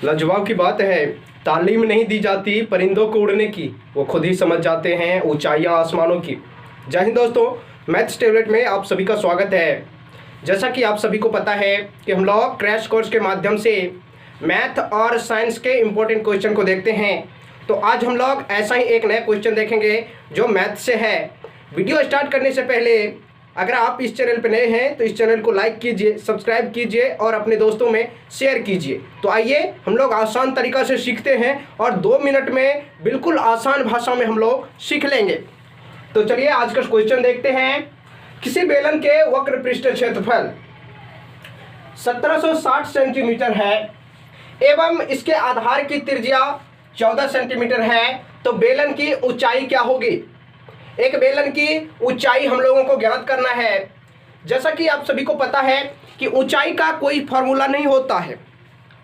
लाजवाब की बात है, तालीम नहीं दी जाती परिंदों को उड़ने की, वो खुद ही समझ जाते हैं ऊंचाइयां आसमानों की। जय हिंद दोस्तों, मैथ्स टेबलेट में आप सभी का स्वागत है। जैसा कि आप सभी को पता है कि हम लोग क्रैश कोर्स के माध्यम से मैथ और साइंस के इम्पोर्टेंट क्वेश्चन को देखते हैं। तो आज हम लोग ऐसा ही एक नया क्वेश्चन देखेंगे जो मैथ से है। वीडियो स्टार्ट करने से पहले अगर आप इस चैनल पर नए हैं तो इस चैनल को लाइक कीजिए, सब्सक्राइब कीजिए और अपने दोस्तों में शेयर कीजिए। तो आइए हम लोग आसान तरीक़ा से सीखते हैं और 2 मिनट में बिल्कुल आसान भाषा में हम लोग सीख लेंगे। तो चलिए आज का क्वेश्चन देखते हैं। किसी बेलन के वक्र पृष्ठ क्षेत्रफल 1760 सेंटीमीटर है एवं इसके आधार की त्रिज्या 14 सेंटीमीटर है, तो बेलन की ऊंचाई क्या होगी? एक बेलन की ऊंचाई हम लोगों को ज्ञात करना है। जैसा कि आप सभी को पता है कि ऊंचाई का कोई फॉर्मूला नहीं होता है,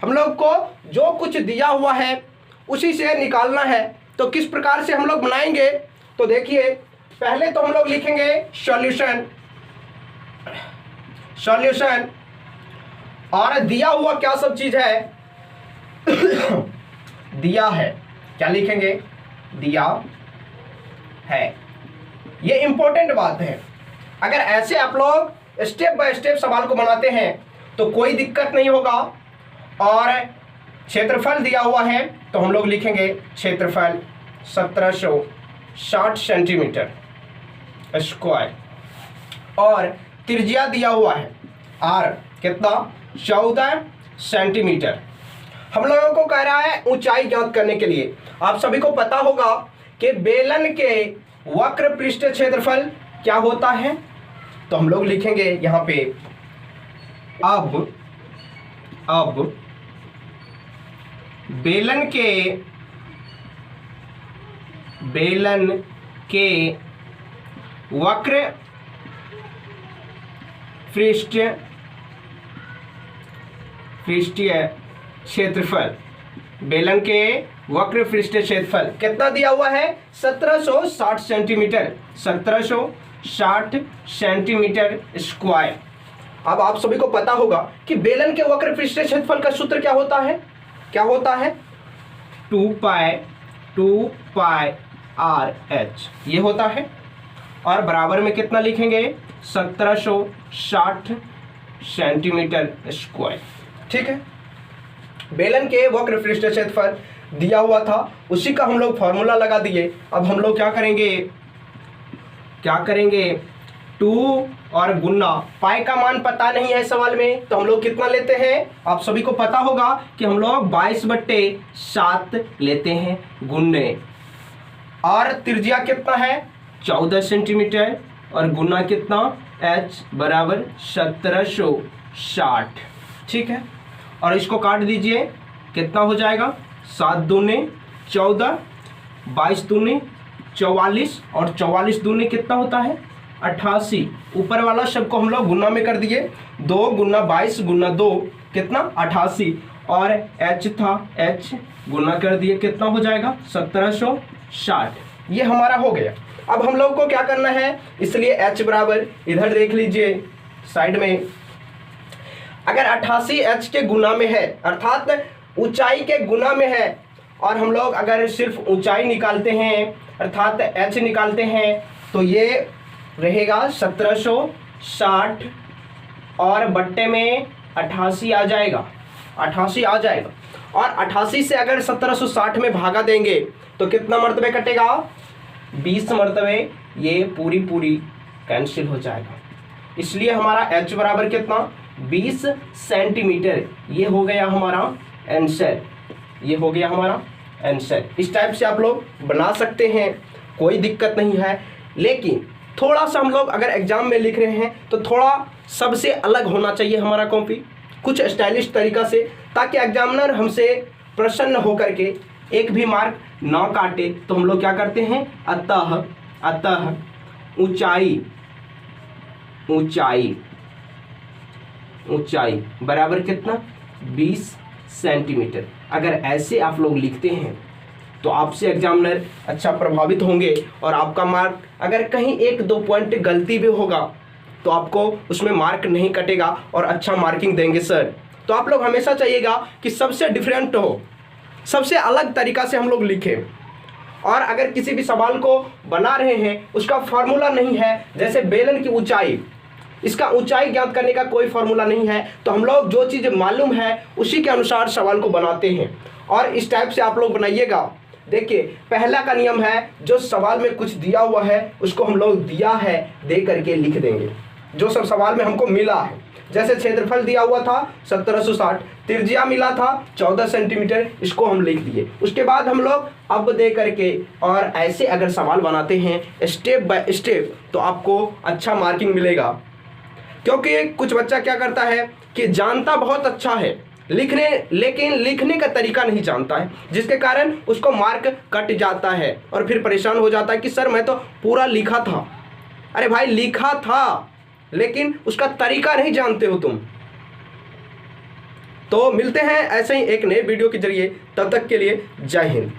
हम लोग को जो कुछ दिया हुआ है उसी से निकालना है। तो किस प्रकार से हम लोग बनाएंगे, तो देखिए पहले तो हम लोग लिखेंगे सॉल्यूशन और दिया हुआ क्या सब चीज है दिया है, क्या लिखेंगे? दिया है। ये इंपॉर्टेंट बात है। अगर ऐसे आप लोग स्टेप बाय स्टेप सवाल को बनाते हैं तो कोई दिक्कत नहीं होगा। और क्षेत्रफल दिया हुआ है तो हम लोग लिखेंगे क्षेत्रफल 1760 सेंटीमीटर स्क्वायर और त्रिज्या दिया हुआ है आर कितना 14 सेंटीमीटर। हम लोगों को कह रहा है ऊंचाई ज्ञात करने के लिए। आप सभी को पता होगा कि बेलन के वक्र पृष्ठ क्षेत्रफल क्या होता है, तो हम लोग लिखेंगे यहां पे अब बेलन के वक्र पृष्ठीय क्षेत्रफल, बेलन के वक्र पृष्ठीय क्षेत्रफल कितना दिया हुआ है? 1760 सेंटीमीटर, 1760 सेंटीमीटर स्क्वायर। अब आप सभी को पता होगा कि बेलन के वक्र पृष्ठीय क्षेत्रफल का सूत्र क्या होता है? क्या होता है? 2 पाई RH ये होता है। और बराबर में कितना लिखेंगे? 1760 सेंटीमीटर स्क्वायर। ठीक है, बेलन के वक्र पृष्ठीय क्षेत्रफल दिया हुआ था, उसी का हम लोग फॉर्मूला लगा दिए। अब हम लोग क्या करेंगे 2 और गुना, पाई का मान पता नहीं है सवाल में, तो हम लोग कितना लेते हैं? आप सभी को पता होगा कि हम लोग 22/7 लेते हैं गुन्ने। और त्रिज्या कितना है? 14 सेंटीमीटर और गुना कितना? H बराबर 1760। ठीक है, और इसको काट दीजिए, कितना हो जाएगा? 7 दूने 14, 22 दूने 44 और 44 दूने कितना होता है? 88। ऊपर वाला शब्द को हम लोग गुना में कर दिए, 2 गुना 22 गुना 2 कितना? 88। और H था, H गुना कर दिए, कितना हो जाएगा? 1760। ये हमारा हो गया। अब हम लोग को क्या करना है, इसलिए H बराबर इधर देख लीजिए साइड में, अगर 88 H के गुना में है अर्थात ऊंचाई के गुना में है, और हम लोग अगर सिर्फ ऊंचाई निकालते हैं अर्थात H निकालते हैं, तो ये रहेगा 1760 और बट्टे में 88 आ जाएगा, 88 आ जाएगा। और 88 से अगर 1760 में भागा देंगे तो कितना मरतबे कटेगा? 20 मरतबे। ये पूरी कैंसिल हो जाएगा। इसलिए हमारा H बराबर कितना? 20 सेंटीमीटर। ये हो गया हमारा आंसर, ये हो गया हमारा आंसर। इस टाइप से आप लोग बना सकते हैं, कोई दिक्कत नहीं है। लेकिन थोड़ा सा हम लोग अगर एग्जाम में लिख रहे हैं तो थोड़ा सबसे अलग होना चाहिए हमारा कॉपी, कुछ स्टाइलिश तरीका से, ताकि एग्जामिनर हमसे प्रसन्न होकर के एक भी मार्क ना काटे। तो हम लोग क्या करते हैं? अतः ऊंचाई बराबर कितना? 20 सेंटीमीटर। अगर ऐसे आप लोग लिखते हैं तो आपसे एग्जामिनर अच्छा प्रभावित होंगे, और आपका मार्क अगर कहीं 1-2 पॉइंट गलती भी होगा तो आपको उसमें मार्क नहीं कटेगा और अच्छा मार्किंग देंगे सर। तो आप लोग हमेशा चाहिएगा कि सबसे डिफरेंट हो, सबसे अलग तरीका से हम लोग लिखें। और अगर किसी भी सवाल को बना रहे हैं उसका फॉर्मूला नहीं है, जैसे बेलन की ऊंचाई, इसका ऊंचाई ज्ञात करने का कोई फॉर्मूला नहीं है, तो हम लोग जो चीज़ मालूम है उसी के अनुसार सवाल को बनाते हैं। और इस टाइप से आप लोग बनाइएगा। देखिए पहला का नियम है, जो सवाल में कुछ दिया हुआ है उसको हम लोग दिया है दे करके लिख देंगे, जो सब सवाल में हमको मिला है। जैसे क्षेत्रफल दिया हुआ था 1760, त्रिज्या मिला था 14 सेंटीमीटर, इसको हम लिख दिए। उसके बाद हम लोग अब दे करके और ऐसे अगर सवाल बनाते हैं स्टेप बाय स्टेप तो आपको अच्छा मार्किंग मिलेगा। क्योंकि कुछ बच्चा क्या करता है कि जानता बहुत अच्छा है लिखने, लेकिन लिखने का तरीका नहीं जानता है, जिसके कारण उसको मार्क कट जाता है और फिर परेशान हो जाता है कि सर मैं तो पूरा लिखा था। अरे भाई लिखा था, लेकिन उसका तरीका नहीं जानते हो तुम। तो मिलते हैं ऐसे ही एक नए वीडियो के जरिए, तब तक के लिए जय हिंद।